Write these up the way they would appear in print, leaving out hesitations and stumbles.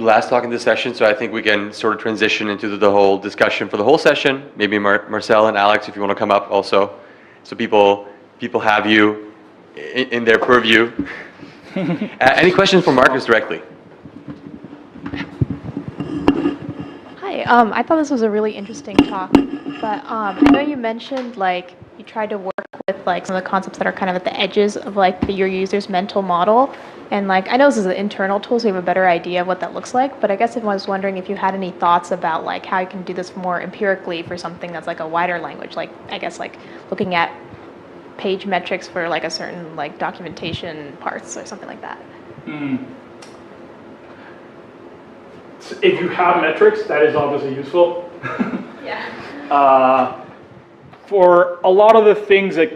last talk in this session, so I think we can sort of transition into the whole discussion for the whole session. Maybe Marcel and Alex, if you want to come up also, so people have you in their purview. Any questions for Marcus directly? Hi, I thought this was a really interesting talk, but I know you mentioned like you tried to work with like some of the concepts that are kind of at the edges of like your user's mental model, and like I know this is an internal tool, so you have a better idea of what that looks like. But I guess I was wondering if you had any thoughts about like how you can do this more empirically for something that's like a wider language, like I guess like looking at page metrics for like a certain like documentation parts or something like that. So if you have metrics, that is obviously useful. Yeah. For a lot of the things that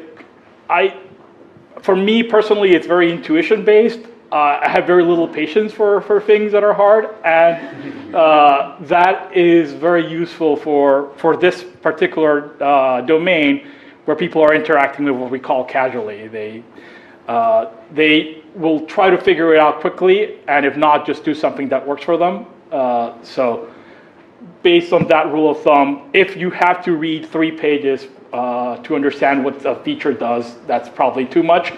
for me personally, it's very intuition based. I have very little patience for things that are hard, and that is very useful for this particular domain where people are interacting with what we call casually. They will try to figure it out quickly, and if not, just do something that works for them. So based on that rule of thumb, if you have to read 3 pages to understand what a feature does, that's probably too much.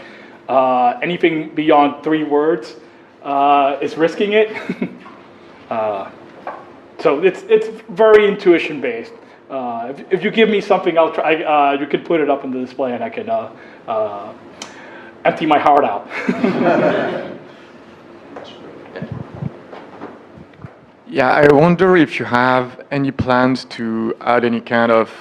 Anything beyond 3 words is risking it. So it's very intuition based. If you give me something, I'll try. You can put it up on the display, and I can empty my heart out. Yeah, I wonder if you have any plans to add any kind of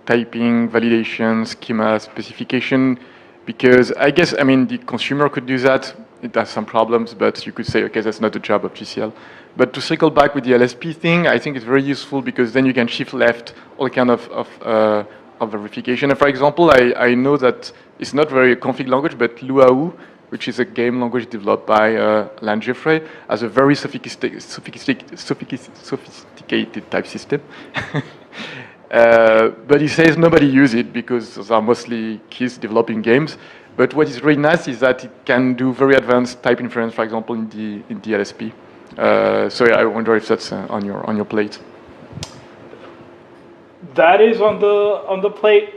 typing, validation, schema, specification, because I guess, I mean, the consumer could do that. It has some problems, but you could say, okay, that's not the job of GCL. But to circle back with the LSP thing, I think it's very useful because then you can shift left all kind of verification. And for example, I know that it's not very config language, but Luau, which is a game language developed by Lan Jeffrey, has a very sophisticated type system. But he says nobody uses it because those are mostly kids developing games. But what is really nice is that it can do very advanced type inference, for example, in the LSP. So yeah, I wonder if that's on your plate. That is on the plate.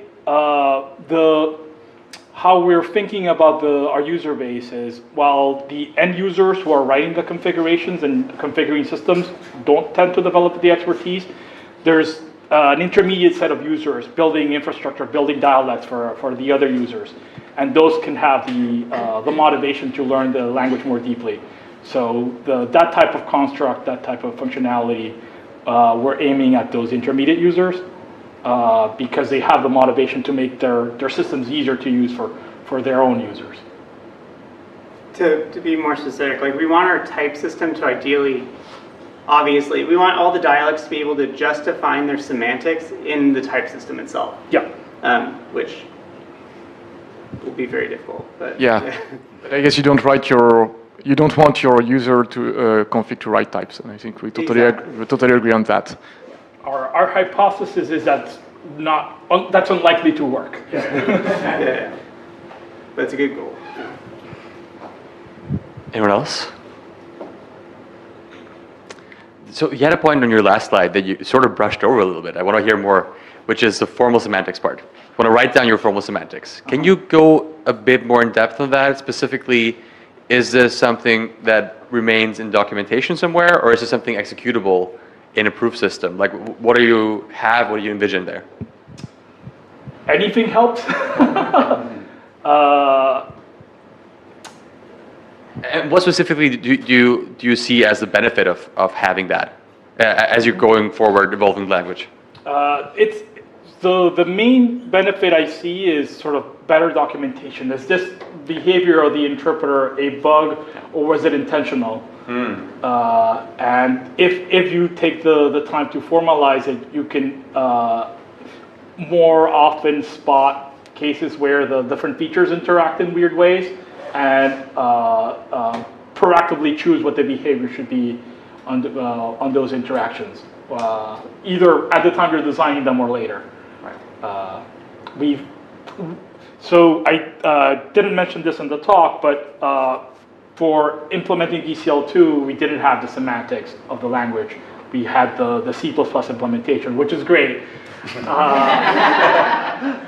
How we're thinking about our user base is, while the end users who are writing the configurations and configuring systems don't tend to develop the expertise, there's an intermediate set of users building infrastructure, building dialects for the other users. And those can have the motivation to learn the language more deeply. So that type of construct, that type of functionality, we're aiming at those intermediate users because they have the motivation to make their systems easier to use for their own users. To be more specific, like we want our type system to ideally, obviously, we want all the dialects to be able to just define their semantics in the type system itself. Yeah. Which will be very difficult. But yeah. But I guess you don't want your user to config to write types, and I think we totally agree on that. Our hypothesis is that's unlikely to work. Yeah. That's a good goal. Anyone else? So you had a point on your last slide that you sort of brushed over a little bit. I want to hear more, which is the formal semantics part. I want to write down your formal semantics. Can you go a bit more in depth on that? Specifically, is this something that remains in documentation somewhere, or is it something executable in a proof system? Like, what do you envision there? Anything helps. And what specifically do you see as the benefit of having that as you're going forward evolving language? It's the main benefit I see is sort of better documentation. Is this behavior of the interpreter a bug, or was it intentional? And if you take the time to formalize it, you can more often spot cases where the different features interact in weird ways, and proactively choose what the behavior should be on those interactions, either at the time you're designing them or later. Right. So I didn't mention this in the talk, but for implementing DCL2, we didn't have the semantics of the language. We had the C++ implementation, which is great.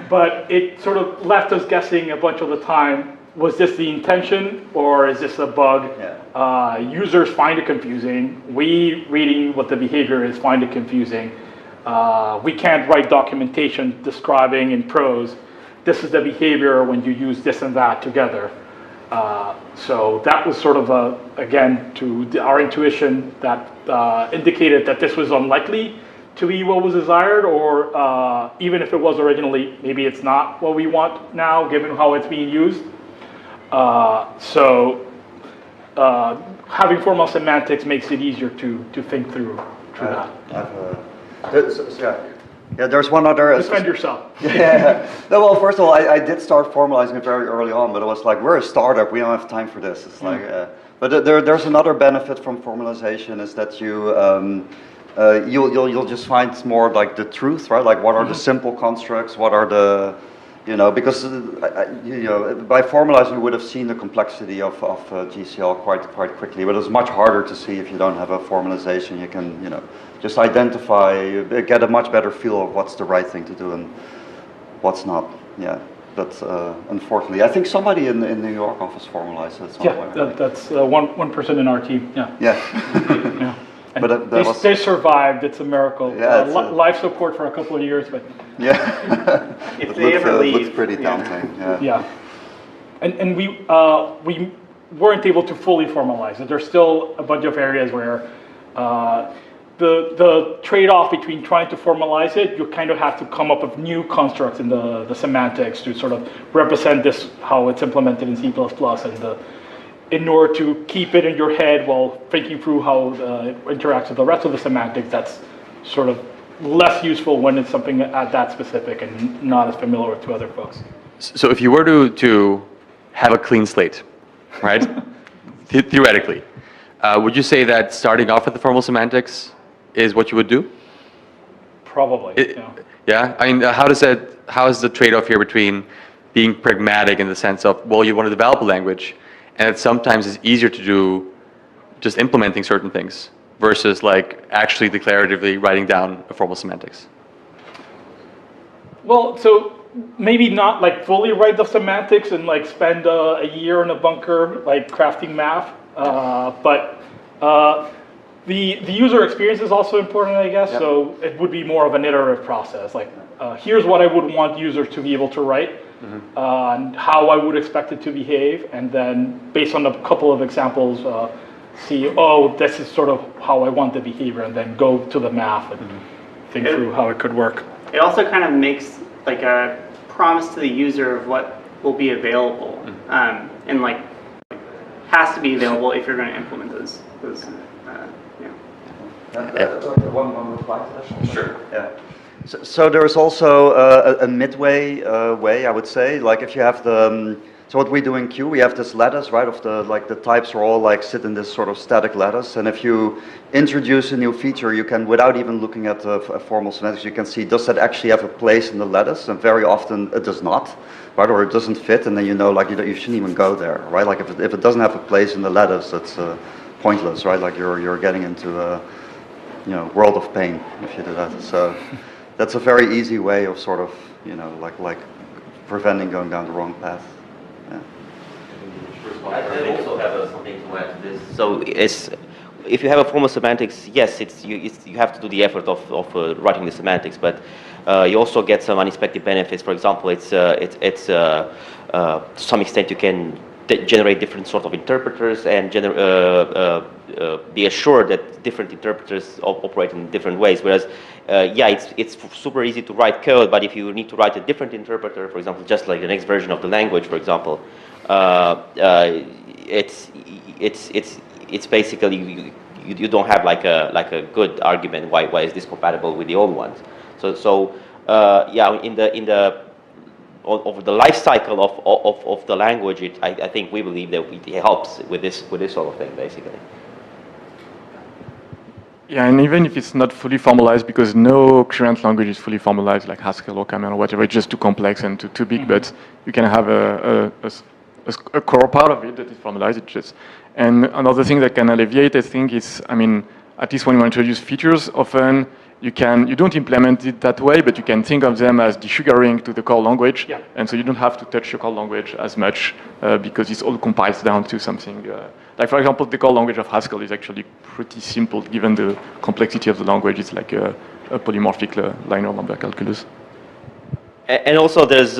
But it sort of left us guessing a bunch of the time, was this the intention or is this a bug? Yeah. Users find it confusing. We, reading what the behavior is, find it confusing. We can't write documentation describing in prose, this is the behavior when you use this and that together. So that was sort of, again, to our intuition that indicated that this was unlikely to be what was desired, or even if it was originally, maybe it's not what we want now, given how it's being used. Having formal semantics makes it easier to think through that. Yeah, there's one other. Defend yourself. Yeah. No, well, first of all, I did start formalizing it very early on, but it was like, we're a startup, we don't have time for this. It's like, but there's another benefit from formalization is that you'll just find more like the truth, right? Like, what are the simple constructs? What are the, because by formalizing, you would have seen the complexity of GCL quite quickly, but it's much harder to see if you don't have a formalization. You can, just identify, get a much better feel of what's the right thing to do and what's not. Yeah, but unfortunately, I think somebody in the New York office formalized it. Yeah, that's one person in our team. Yeah. Yeah. Yeah. And But they survived. It's a miracle. Yeah, life support for a couple of years, but yeah. If they ever leave. Looks pretty daunting. Yeah. yeah. And we weren't able to fully formalize it. There's still a bunch of areas where the trade-off between trying to formalize it, you kind of have to come up with new constructs in the semantics to sort of represent this, how it's implemented in C++, and in order to keep it in your head while thinking through how it interacts with the rest of the semantics, that's sort of less useful when it's something that specific and not as familiar to other folks. So if you were to have a clean slate, right? Theoretically, would you say that starting off with the formal semantics is what you would do? Probably. Yeah. I mean, how is the trade-off here between being pragmatic in the sense of, well, you want to develop a language, and it sometimes is easier to do just implementing certain things versus like actually declaratively writing down a formal semantics? Well, so maybe not like fully write the semantics and like spend a year in a bunker like crafting math, but the user experience is also important, I guess. Yep. So it would be more of an iterative process. Like, here's what I would want users to be able to write, and how I would expect it to behave, and then based on a couple of examples, see, oh, this is sort of how I want the behavior, and then go to the math and think through how it could work. It also kind of makes like a promise to the user of what will be available, and like has to be available if you're going to implement those. One reply to that? Sure. Yeah. So there's also a midway way, I would say. Like if you have so what we do in Q, we have this lattice, right? Of the types are all like sit in this sort of static lattice. And if you introduce a new feature, you can, without even looking at a formal semantics, you can see, does that actually have a place in the lattice? And very often it does not, right? Or it doesn't fit, and then like you shouldn't even go there, right? Like if it doesn't have a place in the lattice, that's pointless, right? Like you're getting into a world of pain if you do that. So that's a very easy way of sort of like preventing going down the wrong path. Yeah. I also have something to add to this. So if you have a formal semantics, yes, you have to do the effort of writing the semantics, but you also get some unexpected benefits. For example, it's to some extent you can generate different sort of interpreters and be assured that different interpreters operate in different ways. Whereas, it's super easy to write code, but if you need to write a different interpreter, for example, just like the next version of the language, for example, it's basically you don't have like a good argument why is this compatible with the old ones. So over the life cycle of the language, I think we believe that it helps with this sort of thing, basically. Yeah, and even if it's not fully formalized, because no current language is fully formalized, like Haskell or Camel or whatever, it's just too complex and too big, but you can have a a core part of it that is formalized. It's just, and another thing that can alleviate, I think, is, I mean, at least when you introduce features, often you don't implement it that way, but you can think of them as desugaring to the core language, Yeah. and so you don't have to touch the core language as much because it's all compiles down to something. Like, for example, the core language of Haskell is actually pretty simple given the complexity of the language. It's like a polymorphic linear number calculus. And also, there's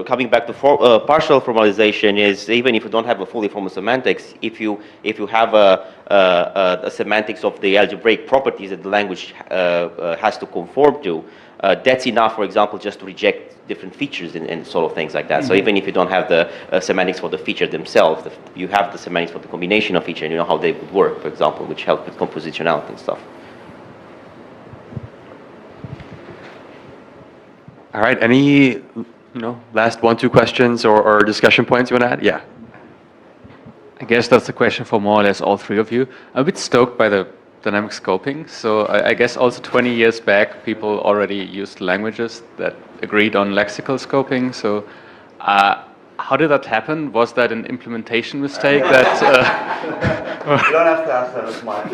coming back to partial formalization is even if you don't have a fully formal semantics, if you have a semantics of the algebraic properties that the language has to conform to, that's enough, for example, just to reject different features and sort of things like that. So even if you don't have the semantics for the feature themselves, you have the semantics for the combination of feature, and you know how they would work, for example, which help with compositionality and stuff. All right, any, last 1-2 questions or discussion points you want to add? Yeah. I guess that's a question for more or less all three of you. I'm a bit stoked by the dynamic scoping. So I guess also 20 years back, people already used languages that agreed on lexical scoping. So how did that happen? Was that an implementation mistake? You don't have to ask that as much.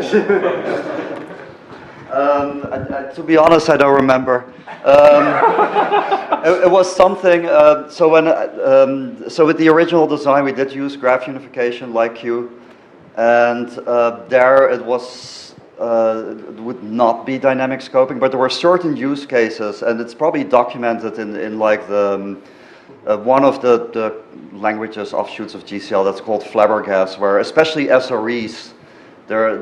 To be honest, I don't remember. It was something. So with the original design, we did use graph unification like Q, and there it would not be dynamic scoping, but there were certain use cases, and it's probably documented in like the one of the languages offshoots of GCL that's called Flabbergas, where especially SREs. There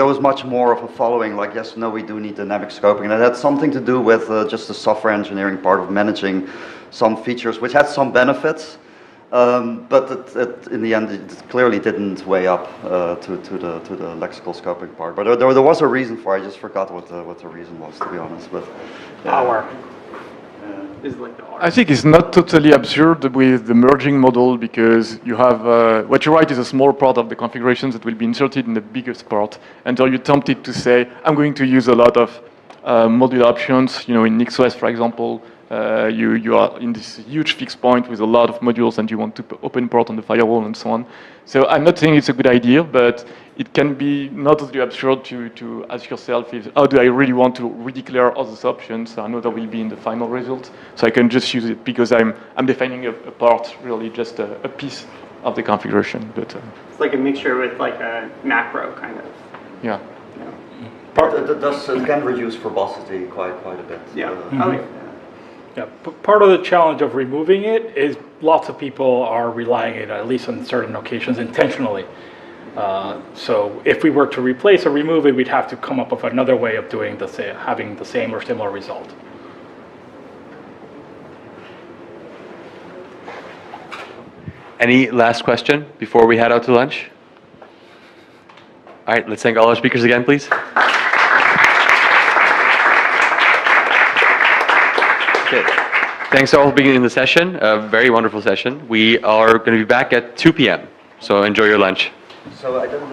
was much more of a following, like, yes, no, we do need dynamic scoping. And it had something to do with just the software engineering part of managing some features, which had some benefits, but in the end, it clearly didn't weigh up to the lexical scoping part. But there was a reason for it. I just forgot what the reason was, to be honest. But Power. Is like the I think it's not totally absurd with the merging model because you have, what you write is a small part of the configurations that will be inserted in the biggest part. And so you're tempted to say, I'm going to use a lot of module options, in NixOS, for example, you are in this huge fixed point with a lot of modules and you want to open port on the firewall and so on. So I'm not saying it's a good idea, but it can be not totally absurd to ask yourself, how do I really want to redeclare all those options? I know that will be in the final result. So I can just use it because I'm defining a part, really just a piece of the configuration. But It's like a mixture with like a macro kind of. yeah. it can reduce verbosity quite a bit. Yeah. Yeah, part of the challenge of removing it is lots of people are relying it, at least on certain occasions, intentionally. So if we were to replace or remove it, we'd have to come up with another way of doing having the same or similar result. Any last question before we head out to lunch? All right, let's thank all our speakers again, please. Okay. Thanks all for being in the session. A very wonderful session. We are going to be back at 2 p.m. So enjoy your lunch. So I didn't.